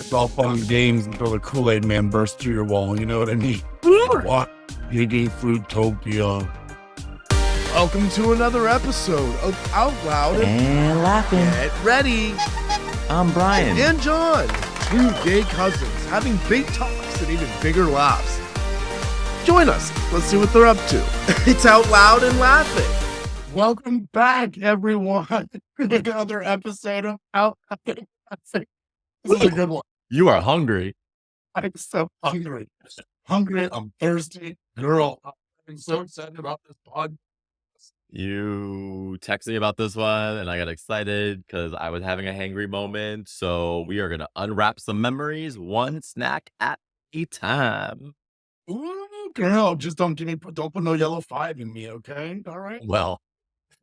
It's all fun and games until the Kool-Aid man bursts through your wall. You know what I mean? What? Eating Fruitopia. Welcome to another episode of Out Loud And laughing. Get Ready. I'm Bryan. And Jon, two gay cousins having big talks and even bigger laughs. Join us. Let's see what they're up to. It's Out Loud and Laughing. Welcome back, everyone, to another episode of Out Loud and Laughing. This is a good one. You are hungry. I'm so hungry. I'm thirsty. Girl, I'm so excited about this pod. You texted me about this one, and I got excited because I was having a hangry moment. So we are going to unwrap some memories, one snack at a time. Ooh, girl, just don't put no yellow 5 in me, okay? All right. Well,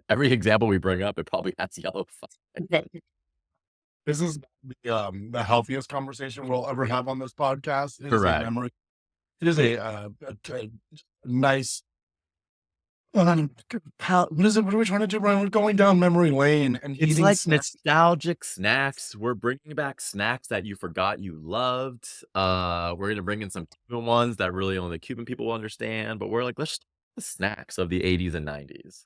every example we bring up, it probably has yellow fire. This is the healthiest conversation we'll ever have on this podcast. It Correct. It is a nice. What is it? What are we trying to do, Brian? We're going down memory lane and It's eating like snacks. nostalgic snacks. We're bringing back snacks that you forgot you loved. We're going to bring in some Cuban ones that really only the Cuban people will understand. But we're like, let's the snacks of the 80s and 90s.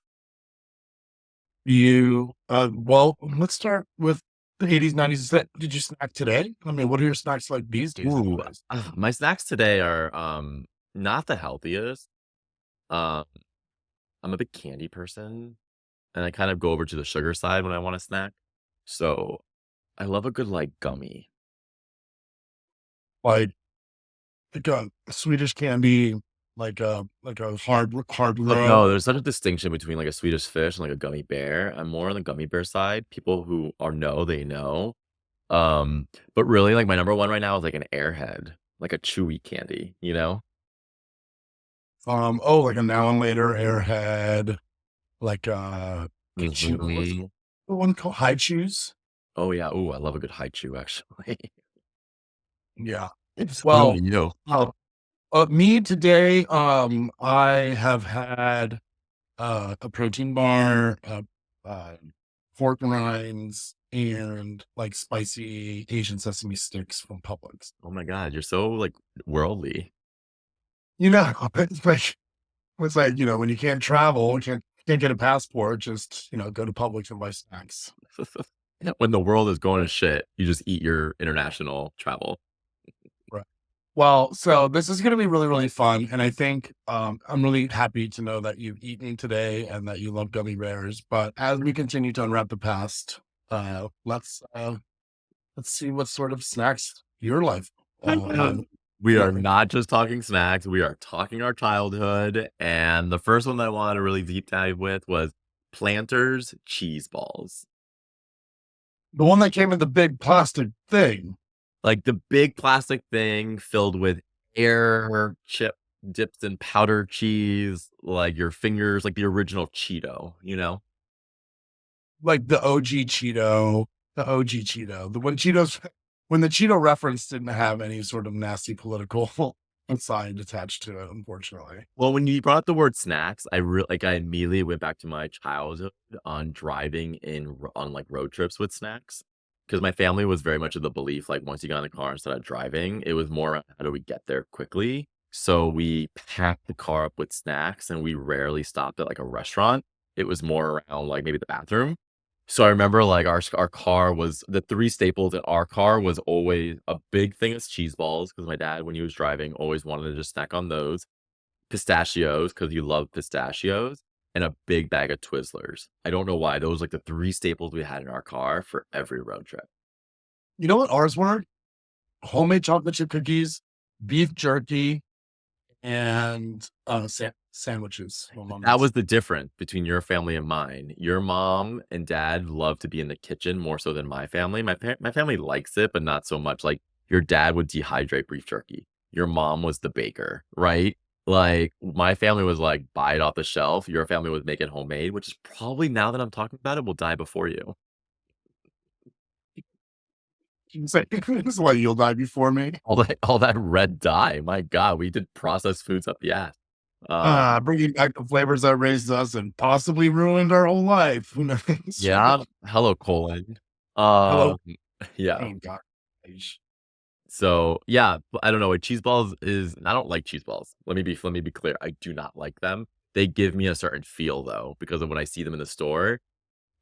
Well, let's start with the 80s, 90s. Did you snack today? I mean, what are your snacks like these days? Ooh, my snacks today are not the healthiest. Um, I'm a big candy person, and I kind of go over to the sugar side when I want a snack. So I love a good like gummy. Like a Swedish candy, like a hard But roll. no, there's such a distinction between like a Swedish fish and like a gummy bear. I'm more on the gummy bear side. People who they know. But really, like my number one right now is like an Airhead, like a chewy candy, you know? Like a Now and Later Airhead, like what's Mhm. the one called High Chews? Oh yeah. Ooh, I love a good high chew actually. Yeah. It's Well, you. me today, I have had a protein bar, pork rinds, and like spicy Asian sesame sticks from Publix. Oh my God, you're so like worldly. You know, it's like when you can't travel, can't get a passport, just go to Publix and buy snacks. When the world is going to shit, you just eat your international travel. Right. Well, so this is going to be really, really fun. And I think I'm really happy to know that you've eaten today and that you love gummy bears. But as we continue to unwrap the past, let's see what sort of snacks your life. We are not just talking snacks. We are talking our childhood. And the first one that I wanted to really deep dive with was Planters cheese balls. The one that came in the big plastic thing. Like the big plastic thing filled with air chip dipped in powdered cheese, like your fingers, like the original Cheeto, you know? Like the OG Cheeto. When the Cheeto reference didn't have any sort of nasty political sign attached to it, unfortunately. Well, when you brought up the word snacks, I immediately went back to my childhood on driving on like road trips with snacks. Because my family was very much of the belief, like once you got in the car and started driving, it was more how do we get there quickly? So we packed the car up with snacks and we rarely stopped at like a restaurant. It was more around like maybe the bathroom. So I remember like our car was the three staples in our car was always a big thing of cheese balls because my dad, when he was driving, always wanted to just snack on those. Pistachios because you love pistachios and a big bag of Twizzlers. I don't know why. Those like the three staples we had in our car for every road trip. You know what ours were? Homemade chocolate chip cookies, beef jerky, and sandwiches. That was the difference between your family and mine. Your mom and dad love to be in the kitchen more so than my family. My family likes it, but not so much. Like your dad would dehydrate beef jerky. Your mom was the baker, right? Like my family was like buy it off the shelf. Your family was make it homemade, which is probably now that I'm talking about it will die before you. This is why you'll die before me. All that red dye. My God, we did processed foods up the ass. Bringing back the flavors that raised us and possibly ruined our whole life. Who knows? Yeah. Hello, colon. Hello. Yeah. Oh, God. So yeah, I don't know. What cheese balls is, I don't like cheese balls. Let me be clear. I do not like them. They give me a certain feel though, because of when I see them in the store.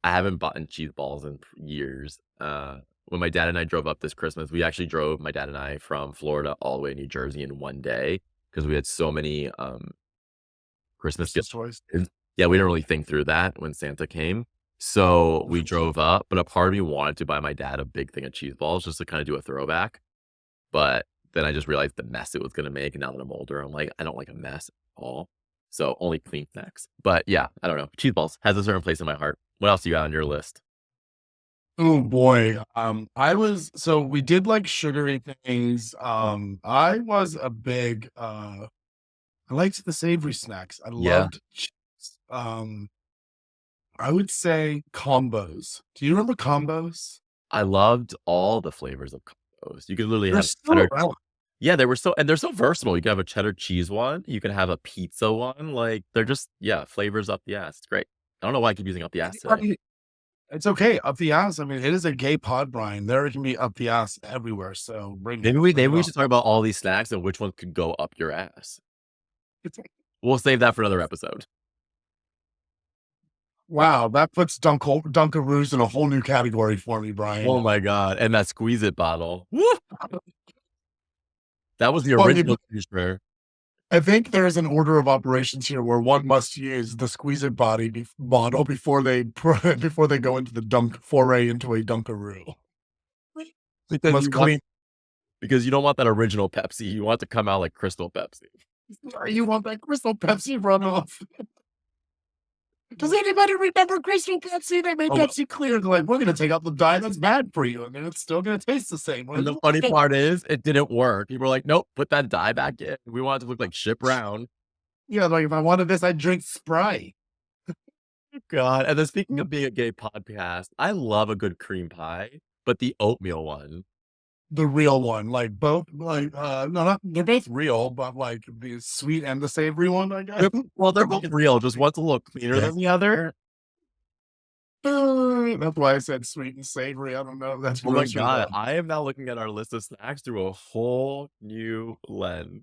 I haven't bought cheese balls in years. When my dad and I drove up this Christmas, we actually drove my dad and I from Florida all the way to New Jersey in one day because we had so many Christmas Christmas gifts. toys. Yeah, we didn't really think through that when Santa came. So we drove up, but a part of me wanted to buy my dad a big thing of cheese balls just to kind of do a throwback. But then I just realized the mess it was gonna make, and now that I'm older, I'm like, I don't like a mess at all. So only clean snacks. But yeah, I don't know. Cheese balls has a certain place in my heart. What else you got on your list? Oh boy. So we did like sugary things. I was a big I liked the savory snacks. I Yeah. loved chips. I would say combos. Do you remember combos? I loved all the flavors of combos. You could literally They're have still cheddar. around. Yeah, they were so, and they're so versatile. You can have a cheddar cheese one, you can have a pizza one, like, they're just, yeah, flavors up the ass. It's great. I don't know why I keep using up the ass I today. mean, it's okay. Up the ass. I mean, it is a gay pod, Brian. There can be up the ass everywhere. So bring Maybe it we on. should talk about all these snacks and which one could go up your ass. It's We'll save that for another episode. wow, that puts Dunkaroos in a whole new category for me, Brian. Oh my god, and that Squeeze It bottle. Woo! That was the Well, you original T-shirt. I think there's an order of operations here where one must use the squeeze it bottle before they before they go into the dunk foray into a Dunkaroo. Because Must you want clean. because you don't want that original Pepsi, you want it to come out like Crystal Pepsi. You want that Crystal Pepsi runoff? Does anybody remember Crystal Pepsi? They made Oh, well, Pepsi clear. They're like, we're going to take out the dye that's bad for you, and then it's still going to taste the same. We're and the like, funny part is, it didn't work. People were like, "Nope, put that dye back in." We want it to look like Ship Brown. yeah, like if I wanted this, I'd drink Sprite. God, and then speaking of being a gay podcast, I love a good cream pie, but the oatmeal one. The real one, like both, like no, not they're both real, but like the sweet and the savory one, I guess. Well, they're both real, just one's a little cleaner than the other. That's why I said sweet and savory. I don't know. That's Oh my grocery god, though. I am now looking at our list of snacks through a whole new lens.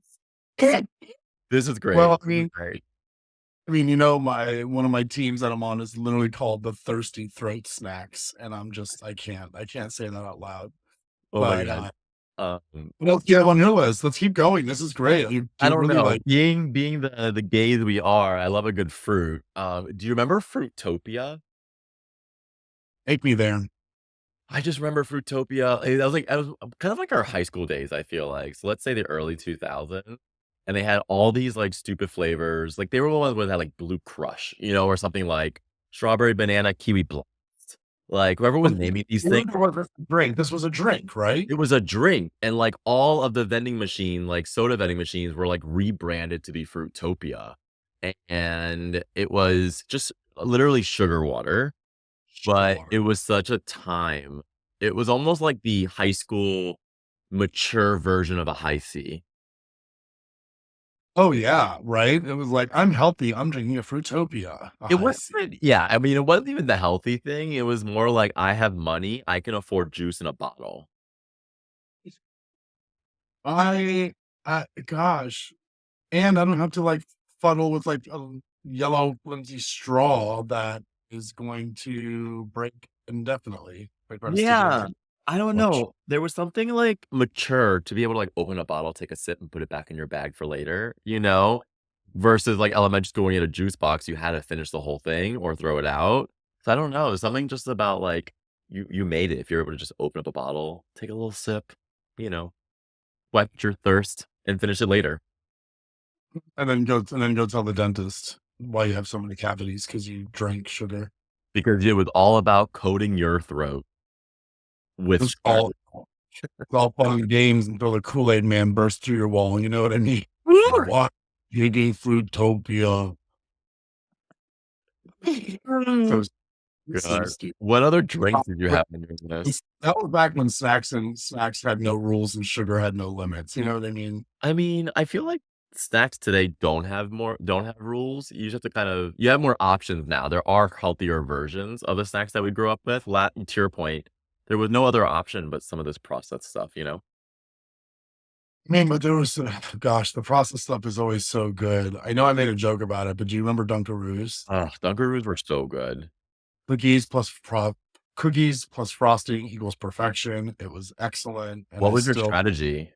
This is great. Well, This is great. you know, my one of my teams that I'm on is literally called the Thirsty Throat Snacks, and I can't say that out loud. Oh my But god. what else do you have on your list? Let's keep going. This is great. You I do don't really know. like Being the gays we are, I love a good fruit. Do you remember Fruitopia? take me there. I just remember Fruitopia. I was kind of like our high school days, I feel like. So let's say the early 2000s. And they had all these like stupid flavors. Like they were the ones where they had like Blue Crush, or something like strawberry banana kiwi blast. Like whoever was naming these things, Drink. This was a drink, right? it was a drink. And like all of the vending machine, like soda vending machines were like rebranded to be Fruitopia. And it was just literally sugar water. But Sure. it was such a time. It was almost like the high school mature version of a high C. Oh yeah, right. It was like I'm healthy. I'm drinking a Fruitopia. It I see. wasn't, yeah, I mean, it wasn't even the healthy thing. It was more like I have money, I can afford juice in a bottle. I, gosh, and I don't have to like fuddle with like a yellow flimsy straw that is going to break indefinitely. Break rusty Yeah. I don't much. know. There was something like mature to be able to like open a bottle, take a sip, and put it back in your bag for later, versus like elementary school when you had a juice box, you had to finish the whole thing or throw it out. So I don't know. There's something just about like you made it if you're able to just open up a bottle, take a little sip, you know, wipe your thirst and finish it later. And then go tell the dentist why you have so many cavities because you drank sugar. Because it was all about coating your throat with It's sugar. all fun and games until the Kool-Aid man bursts through your wall. You know what I mean? What? Drinking Fruitopia. So God. stupid. What other drinks did you have in your list? That was back when snacks had no rules and sugar had no limits. You know what I mean? I mean, I feel like snacks today don't have rules. You just have to you have more options now. There are healthier versions of the snacks that we grew up with. To your point, there was no other option but some of this processed stuff. I mean, but there was, gosh, the processed stuff is always so good. I know I made a joke about it, but do you remember Dunkaroos? Oh, Dunkaroos were so good. Cookies plus cookies plus frosting equals perfection. It was excellent, and What I was your still strategy?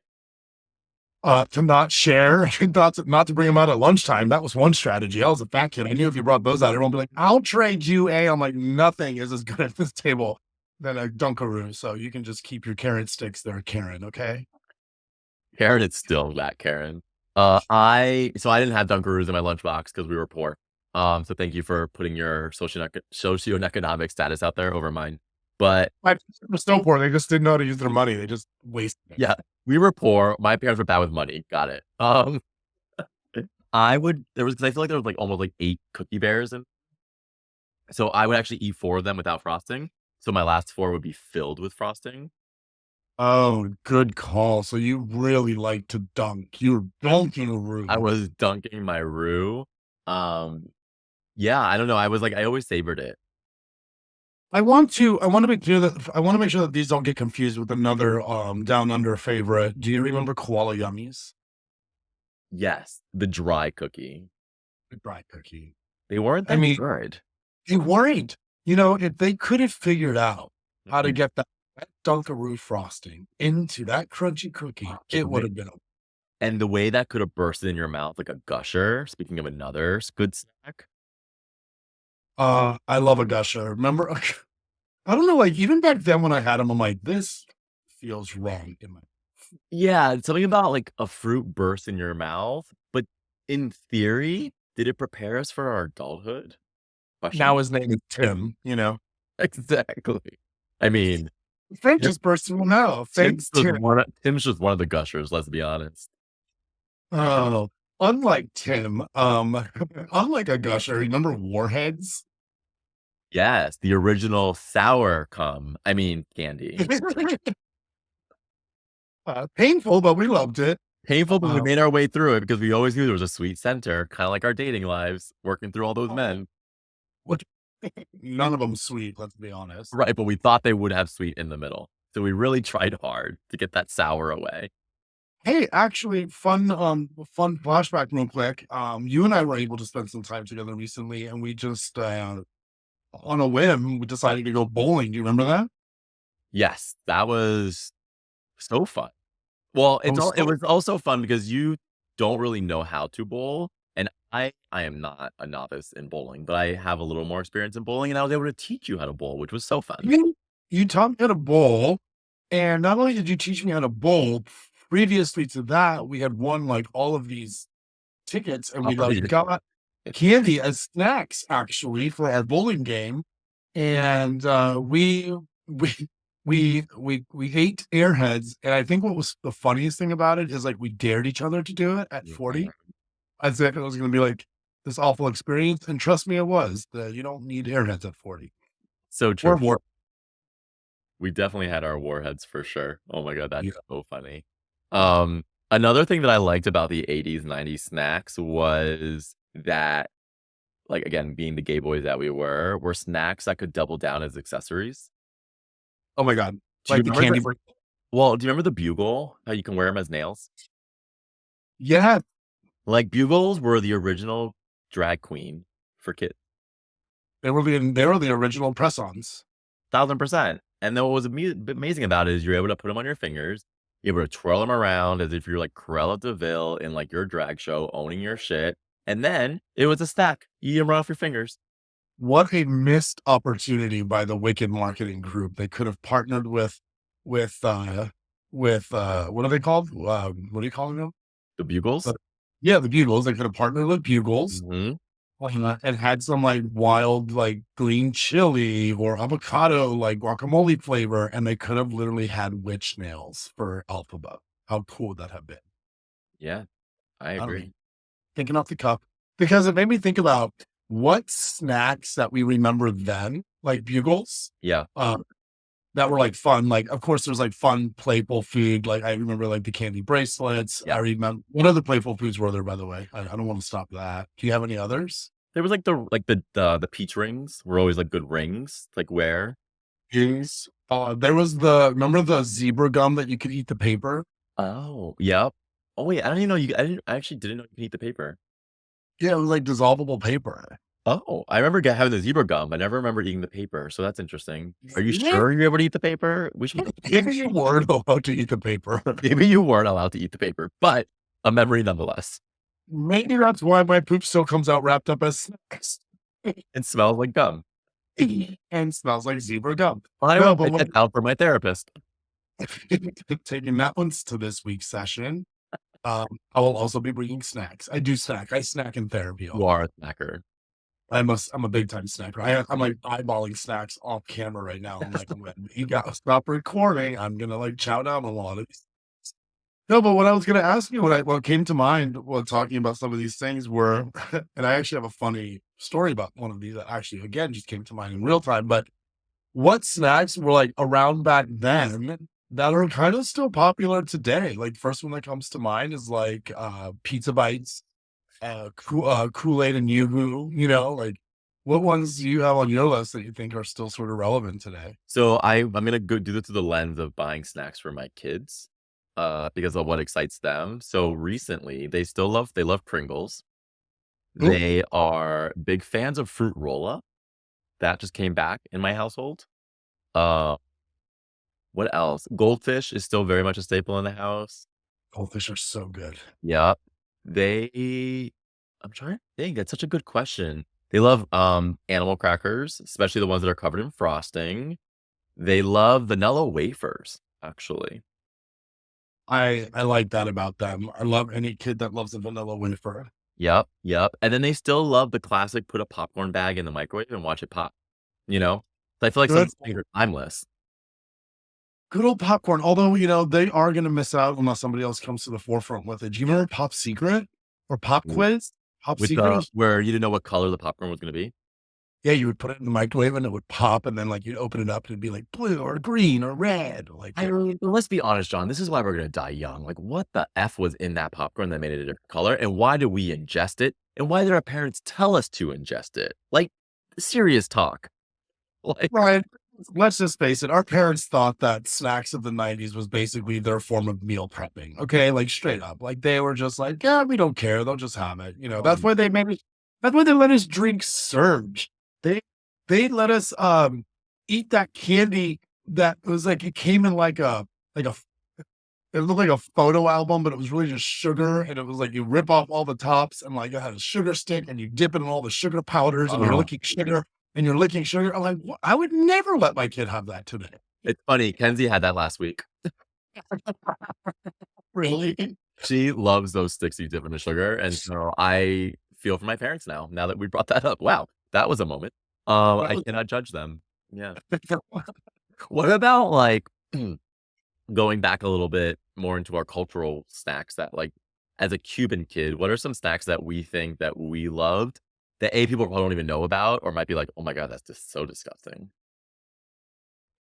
to not share, not to bring them out at lunchtime. That was one strategy. I was a fat kid. I knew if you brought those out, everyone would be like, "I'll trade you a." I'm like, nothing is as good at this table than a Dunkaroo. So you can just keep your carrot sticks there, Karen. Okay. Karen, it's still that Karen. I didn't have Dunkaroos in my lunchbox because we were poor. So thank you for putting your socioeconomic status out there over mine. But My parents were so poor. They just didn't know how to use their money. They just wasted it. yeah, we were poor. My parents were bad with money. Got it. Because I feel like there was like almost like 8 cookie bears, and so I would actually eat 4 of them without frosting. So my last 4 would be filled with frosting. Oh, good call. So you really like to dunk. You're dunking a roux. I was dunking my roux. Yeah, I don't know. I always savored it. I want to make clear that I want to make sure that these don't get confused with another down under favorite. Do you remember koala yummies? Yes, the dry cookie. The dry cookie. They weren't I that mean, good. they weren't. You know, if they could have figured out how to Mhm. get that Dunkaroo frosting into that crunchy cookie, it would have been. And the way that could have bursted in your mouth like a gusher, speaking of another good snack. I love a gusher. Remember, I don't know, like even back then when I had them, I'm like, this feels wrong in my. Yeah, it's something about like a fruit burst in your mouth, but in theory, did it prepare us for our adulthood? Question. Now his name is Tim. You know, Exactly. I mean, Frank Tim- just burst in my mouth. Thanks, Tim. Tim's just one of the gushers, let's be honest. Oh, unlike Tim, unlike a gusher, remember Warheads? Yes, the original candy. Painful, but we loved it. Painful, but we Uh, made our way through it because we always knew there was a sweet center, kind of like our dating lives, working through all those men. what? None of them sweet. Let's be honest. Right, but we thought they would have sweet in the middle. So we really tried hard to get that sour away. Hey, actually, fun flashback real quick. You and I were able to spend some time together recently, and we just, on a whim, we decided to go bowling. Do you remember that? Yes, that was so fun. Well, It was it so was also fun because you don't really know how to bowl, and I am not a novice in bowling, but I have a little more experience in bowling, and I was able to teach you how to bowl, which was so fun. you taught me how to bowl, and not only did you teach me how to bowl, previously to that, we had won like all of these tickets, and we Oh, like yeah. got candy as snacks actually for our bowling game, and we we ate Airheads, and I think what was the funniest thing about it is like we dared each other to do it at 40. As if it was going to be like this awful experience, and trust me, it was. You don't need Airheads at 40 So or true. more. We definitely had our warheads for sure. Oh my god, that's Yeah. so funny. Another thing that I liked about the 80s, 90s snacks was that, like again, being the gay boys that we were snacks that could double down as accessories. Oh my god, Do you like the remember candy. Well, do you remember the bugle? How you can wear them as nails? Yeah, Like bugles were the original drag queen for kids. they were the original press-ons. 1000%. And then what was amazing about it is you're able to put them on your fingers. You're able to twirl them around as if you're like Cruella DeVille in like your drag show, owning your shit. And then it was a stack. You eat them right off your fingers. What a missed opportunity by the Wicked marketing group. They could have partnered with what are they called? What are you calling them? The bugles. Yeah, the Bugles. They could have partnered with Bugles. Mhm. And had some like wild, like green chili or avocado, like guacamole flavor, and they could have literally had witch nails for Alphabet. How cool would that have been? Yeah, I don't agree. know. Thinking off the cuff, because it made me think about what snacks that we remember then, like Bugles, Yeah. that were like fun. Like, of course, there's like fun, playful food. Like, I remember like the candy bracelets. Yeah. I remember what other playful foods were there, by the way? I don't want to stop that. Do you have any others? There was like the peach rings were always like good rings to like wear. There was remember the zebra gum that you could eat the paper? Oh, yep. Oh wait, I don't even know I actually didn't know you can eat the paper. Yeah, it was like dissolvable paper. Oh, I remember having the zebra gum. I never remember eating the paper, so that's interesting. Are you Yeah. sure you're able to eat the paper? We should Maybe you weren't allowed to eat the paper. maybe you weren't allowed to eat the paper, but a memory nonetheless. Maybe that's why my poop still comes out wrapped up as snacks. It smells like gum. And smells like zebra gum. I No, will but write that down for my therapist. taking that one to this week's session. I will also be bringing snacks. I do snack. I snack in therapy. You are a snacker. I'm a big time snacker. I'm like eyeballing snacks off camera right now. I'm like, you gotta stop recording. I'm gonna like chow down a lot of these. No, but what I was gonna ask you, what came to mind while talking about some of these things were, and I actually have a funny story about one of these that actually again just came to mind in real time. But what snacks were like around back then that are kind of still popular today? Like first one that comes to mind is like pizza bites, Kool-Aid and Yoo-Hoo, like what ones do you have on your list that you think are still sort of relevant today? So I'm gonna go do this through the lens of buying snacks for my kids, because of what excites them. So recently, they love Pringles. Ooh, They are big fans of Fruit Roll-Up. That just came back in my household. Uh, what else? Goldfish is still very much a staple in the house. goldfish are so good. Yep. They I'm trying to think, that's such a good question. They love, animal crackers, especially the ones that are covered in frosting. They love vanilla wafers, actually. I like that about them. I love any kid that loves a vanilla wafer. Yep, yep, and then they still love the classic put a popcorn bag in the microwave and watch it pop, you know? So I feel like some Good, things are timeless. good old popcorn. Although, they are gonna miss out unless somebody else comes to the forefront with it. Do you remember Pop Secret or Pop W Quiz? Pop with Secret the was where you didn't know what color the popcorn was gonna be? yeah, you would put it in the microwave and it would pop, and then like you'd open it up and it'd be like blue or green or red. Like I mean, let's be honest, John, this is why we're gonna die young. Like, what the F was in that popcorn that made it a different color, and why do we ingest it, and why did our parents tell us to ingest it? Like, serious talk. Like, Right. Let's just face it. Our parents thought that snacks of the 90s was basically their form of meal prepping. Okay. Like straight up. Like they were just like, yeah, we don't care. They'll just have it. That's um, why that's why they let us drink Surge. They, they let us, eat that candy that was like, it came in like a, it looked like a photo album, but it was really just sugar. And it was like you rip off all the tops and like it had a sugar stick and you dip it in all the sugar powders and you're oh, licking sugar and you're licking sugar. I'm like, "What? I would never let my kid have that today." it's funny, Kenzie had that last week. Really? She loves those sticks you dip in the sugar, and so I feel for my parents now that we brought that up. Wow, that was a moment. That I was cannot judge them. Yeah. What about, like, going back a little bit more into our cultural snacks that, like, as a Cuban kid, what are some snacks that we think that we loved that A, people probably don't even know about or might be like, "Oh my god, that's just so disgusting."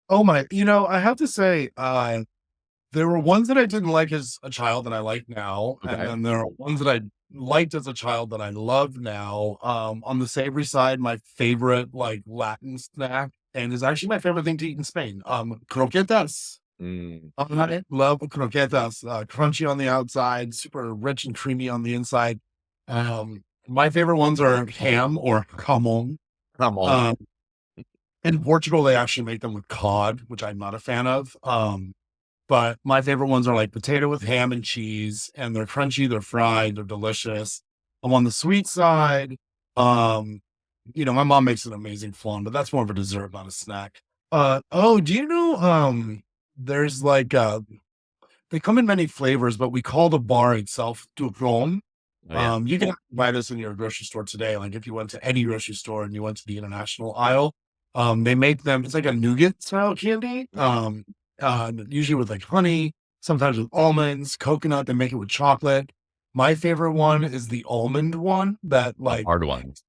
oh my, I have to say, there were ones that I didn't like as a child that I like now, and Okay. then there are ones that I liked as a child that I love now. On the savory side, my favorite like Latin snack, and is actually my favorite thing to eat in Spain. Croquetas. Mm. I love croquetas, crunchy on the outside, super rich and creamy on the inside. My favorite ones are ham or jamon. Come on. Um, in Portugal, they actually make them with cod, which I'm not a fan of. But my favorite ones are like potato with ham and cheese, and they're crunchy, they're fried, they're delicious. I'm on the sweet side. Um, my mom makes an amazing flan, but that's more of a dessert, not a snack. Oh, do you know, there's like, they come in many flavors, but we call the bar itself turrón. Oh, yeah. You can buy this in your grocery store today. Like if you went to any grocery store and you went to the international aisle, they make them, it's like a nougat style candy. Usually with like honey, sometimes with almonds, coconut, they make it with chocolate. My favorite one is the almond one that The like, hard ones.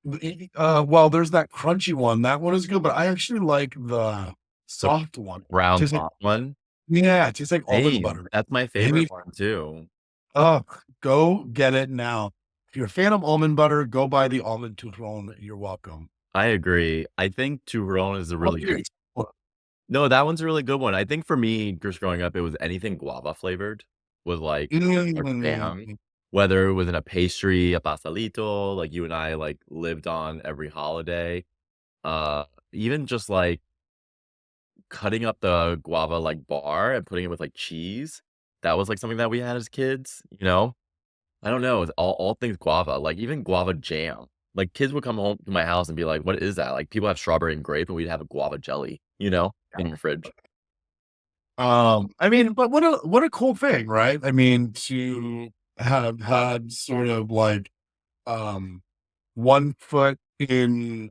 well, there's that crunchy one. That one is good, but I actually like the The soft one. brown Tastes like, top one. yeah, it tastes like almond Hey, butter. that's my Maybe, favorite one too. oh, go get it now. If you're a fan of almond butter, go buy the almond turrón. You're welcome. I agree. I think Turon is a Oh, really here good it's- No, that one's a really good one. I think for me, just growing up, it was anything guava flavored with like or jam, Mm. whether it was in a pastry, a pastelito, like you and I like lived on every holiday. Uh, Even just like cutting up the guava like bar and putting it with like cheese. That was like something that we had as kids, you know? I don't know, it's all things guava, like even guava jam. Like kids would come home to my house and be like, "What is that?" Like people have strawberry and grape and we'd have a guava jelly, in your fridge. I mean, but what a cool thing, right? I mean, to have had sort of like um one foot in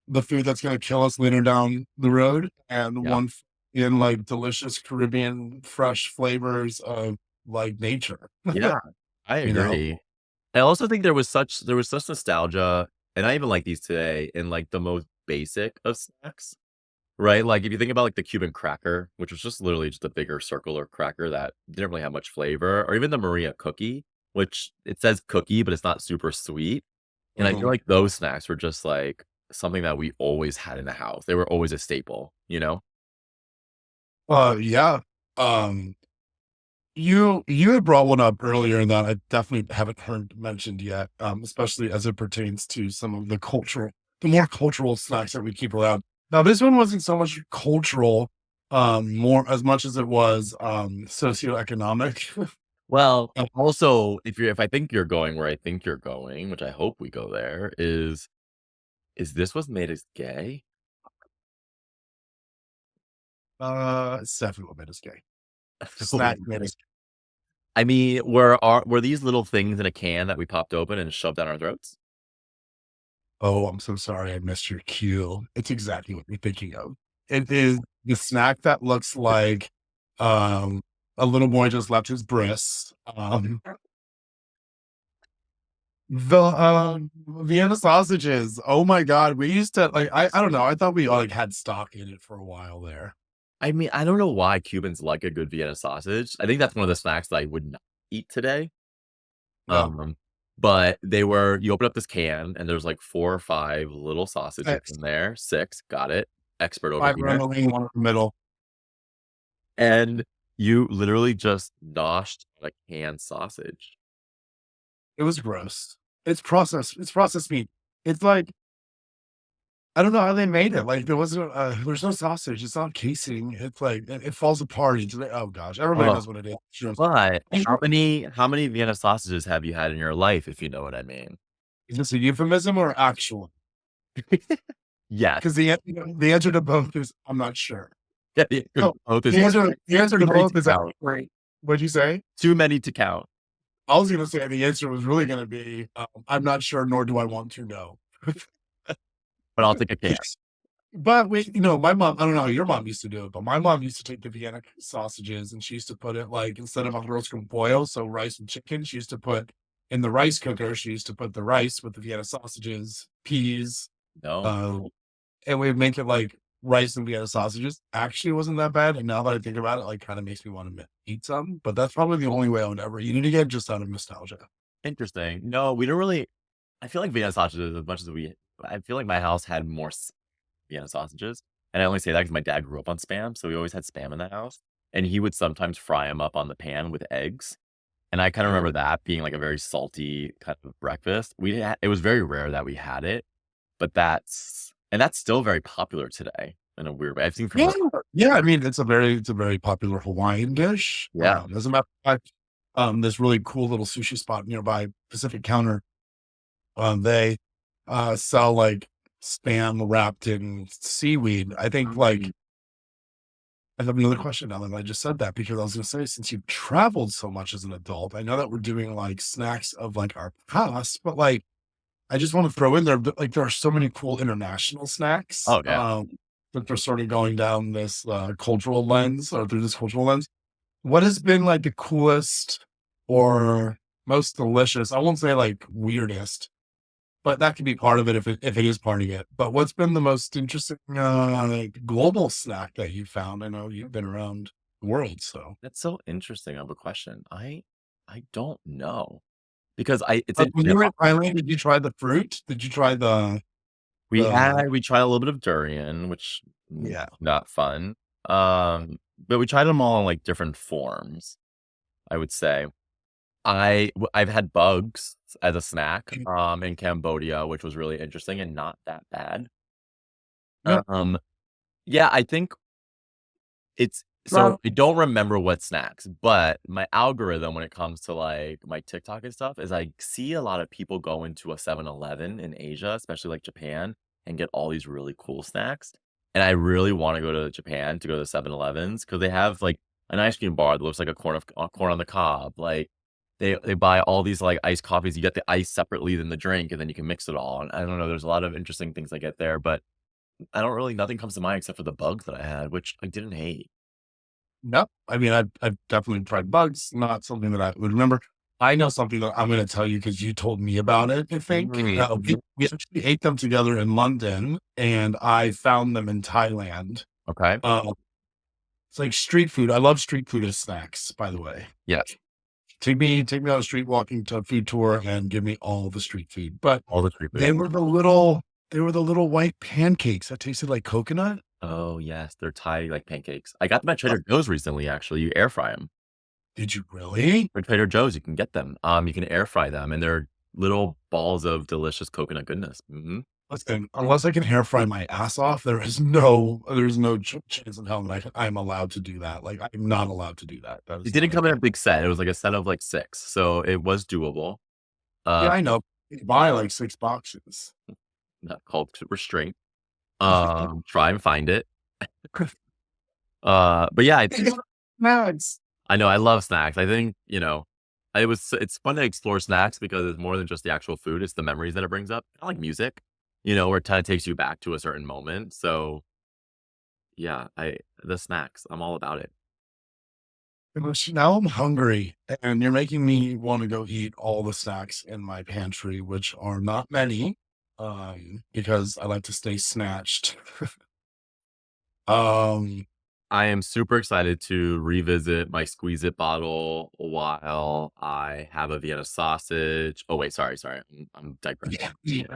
the food that's gonna kill us later down the road, and Yeah. one in like delicious Caribbean fresh flavors of like nature. Yeah, I You know? agree. I also think there was such nostalgia, and I even like these today, in like the most basic of snacks, right? Like if you think about like the Cuban cracker, which was just literally just a bigger circular cracker that didn't really have much flavor, or even the Maria cookie, which it says cookie, but it's not super sweet. And I feel Mhm. like those snacks were just like something that we always had in the house. They were always a staple, you know? Yeah. Um, you had brought one up earlier that I definitely haven't heard mentioned yet, especially as it pertains to some of the more cultural snacks that we keep around. Now, this one wasn't so much cultural, more as much as it was socioeconomic. Well, Uh, also, if I think you're going where I think you're going, which I hope we go there, is this what's made us gay? it's definitely what made us gay. Snack made us. I mean, were these little things in a can that we popped open and shoved down our throats? Oh, I'm so sorry, I missed your cue. It's exactly what you're thinking of. It is the snack that looks like um a little boy just left his bris. The, Vienna sausages. Oh my god, we used to like I don't know, I thought we, like, had stock in it for a while there. I mean, I don't know why Cubans like a good Vienna sausage. I think that's one of the snacks that I would not eat today. No, Um, but you open up this can and there's like 4 or 5 little sausages 6, in there. 6, got it. Expert over 5 here. running, 1 in the middle. And you literally just noshed a canned sausage. It was gross. It's processed meat. It's like I don't know how they made it, like, there's no sausage, it's not casing, it's like it falls apart into the oh gosh, everybody Ugh. knows what it is. Sure. But how many Vienna sausages have you had in your life, if you know what I mean? Is this a euphemism or actual? Yes. Because the answer to both is I'm not sure. Yeah, Oh, both is the answer to too many both to is count. great. What'd you say? Too many to count, I was gonna say the answer was really gonna be, I'm not sure, nor do I want to know. but I'll take a can. But my mom, I don't know how your mom used to do it, but my mom used to take the Vienna sausages and she used to put it like instead of arroz con pollo, so rice and chicken, she used to put in the rice cooker, she used to put the rice with the Vienna sausages, peas, No. uh, and we'd make it like rice and Vienna sausages. Actually, wasn't that bad. And now that I think about it, like kind of makes me want to eat some. But that's probably the only way I would ever eat it again, just out of nostalgia. Interesting. No, we don't really I feel like Vienna sausages as much as I feel like my house had more Vienna sausages, and I only say that because my dad grew up on Spam, so we always had Spam in the house, and he would sometimes fry them up on the pan with eggs, and I kinda remember that being, like, a very salty kind of breakfast. It was very rare that we had it, but that's still very popular today in a weird way. I've seen Yeah, commer yeah. I mean, it's a very popular Hawaiian dish. Yeah. As a matter of fact, this really cool little sushi spot nearby Pacific Counter. They sell like spam wrapped in seaweed. I think like I have another question now that I just said that because I was gonna say, since you've traveled so much as an adult, I know that we're doing like snacks of like our past, but like I just want to throw in there that like there are so many cool international snacks. Oh, yeah. That they're sort of going down this cultural lens or through this cultural lens. What has been like the coolest or most delicious? I won't say like weirdest, but that could be part of it if it is part of it. But what's been the most interesting like global snack that you found? I know you've been around the world, so That's so interesting of a question. I don't know, because I it's when interesting. you were in Thailand, did you try the fruit? Did you try the We tried a little bit of durian, which Yeah. not fun. But we tried them all in like different forms, I would say. I've had bugs as a snack in Cambodia, which was really interesting and not that bad. Yep. Yeah, I think it's so I don't remember what snacks, but my algorithm when it comes to like my TikTok and stuff is I see a lot of people go into a 7-Eleven in Asia, especially like Japan, and get all these really cool snacks. And I really want to go to Japan to go to 7-Elevens because they have like an ice cream bar that looks like a corn on the cob. Like they buy all these like iced coffees. You get the ice separately than the drink, and then you can mix it all. And I don't know. There's a lot of interesting things I get there, but I don't really. Nothing comes to mind except for the bugs that I had, which I didn't hate. No, I mean, I've definitely tried bugs, not something that I would remember. I know something that I'm gonna tell you because you told me about it, I think. We actually ate them together in London, and I found them in Thailand. Okay. It's like street food. I love street food as snacks, by the way. Yes. Take me on a street walking to a food tour and give me all the street food. But All the street food. they were the little white pancakes that tasted like coconut. Oh, yes, they're Thai, like, pancakes. I got them at Trader Joe's recently, actually. You air fry them. Did you really? At Trader Joe's, you can get them. You can air fry them, and they're little balls of delicious coconut goodness. Mhm. Listen, unless I can hair fry my ass off, there's no chance in hell that I'm allowed to do that. Like, I'm not allowed to do that. That It is didn't not come in okay. a big set. It was like a set of, like, 6, so it was doable. Yeah, Uh, I know. You buy like 6 boxes. Not called to restraint. Try and find it. But yeah, Nuts. I know I love snacks. I think, it's fun to explore snacks because it's more than just the actual food, it's the memories that it brings up. Kinda like music, where it kinda takes you back to a certain moment. So, yeah, the snacks, I'm all about it. Gosh, now I'm hungry, and you're making me want to go eat all the snacks in my pantry, which are not many, because I like to stay snatched. Um, I am super excited to revisit my Squeeze It bottle while I have a Vienna sausage. Oh, wait, sorry. I'm digressing. yeah.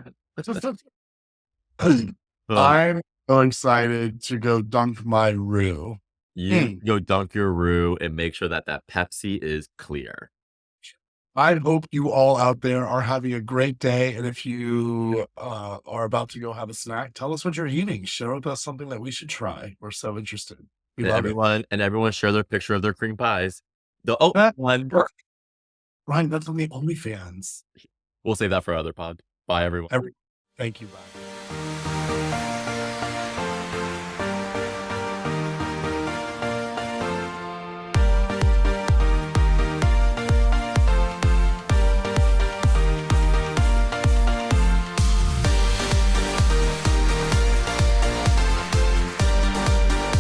Um, I'm so excited to go dunk my roux. you go dunk your roux and make sure that that Pepsi is clear. I hope you all out there are having a great day. And if you are about to go have a snack, tell us what you're eating. Share with us something that we should try. We're so interested. We And love it. everyone share their picture of their cream pies. Ah, One. Ryan, that's on the OnlyFans. We'll save that for other pod. Bye, everyone. Thank you, bye.